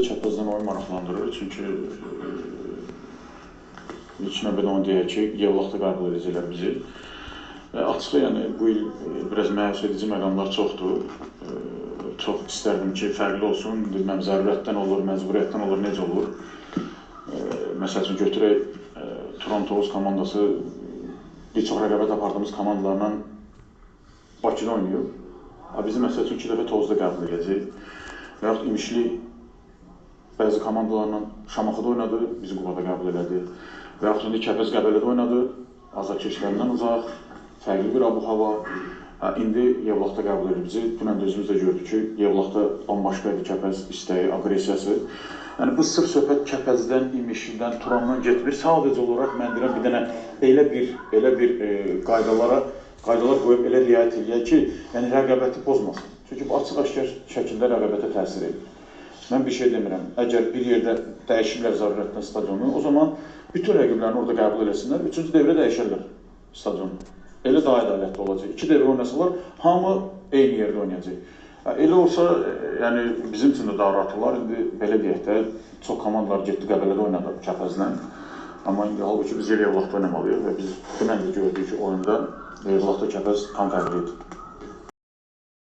də Çəpəzdən oyun maraqlandırır, çünki ilk növbədə onu deyək ki, Yevlaxda qəbul edəcəklər bizi. Açığı, yəni, bu il biraz məyus edici məqamlar çoxdur. Çox istərdim ki, fərqli olsun, bilməm, zərurətdən olur, məcburiyyətdən olur, necə olur. Məsəl üçün, götürək, Toronto komandası bir çox rəqabət apardığımız komandalarla Bakıda oynayıb. Bizi, məsəl üçün, 2 dəfə Tozda qəbul edəcək. Və yaxud İmişli bəzi komandalarla Şamaxıda oynadı, bizi Qubada qəbul elədi. Və yaxud indi Kəpəz Qəbələdə oynadı, azarkeşlərindən uzaq, fərqli bir abu-hava. İndi Yevlaxda qəbul edir bizi. Dünən də özümüz də gördük ki, Yevlaxda bambaşqa idi Kəpəz istəyi, aqressiyası. Yəni, bu sırf söhbət Kəpəzdən, İmişlidən, Turandan getmir. Sadəcə olaraq mən deyirəm, bir dənə elə bir qaydalar qoyub elə riayət eləyək ki, yəni rəqabəti pozmasın. Çünki bu açıq-aşkar şəkildə rəqabətə təsir edir. Mən bir şey demirəm, əgər bir yerdə dəyişirlər zərurətdən stadionu, o zaman bütün rəqiblərini orada qəbul eləsinlər, 3-cü devrə dəyişərlər stadionu. Elə daha ədalətli olacaq. 2 devr oynasalar, hamı eyni yerdə oynayacaq. Elə olsa, yəni bizim üçün də daha rahat olar. İndi belə deyək də, çox komandalar getdi Qəbələdə oynadı Kəpəzlə. Amma indi halbuki biz Yevlaxda oynamalıyıq və biz dünən də gördük ki, oyunda Yevlaxda Kəpəz tam fərqli idi.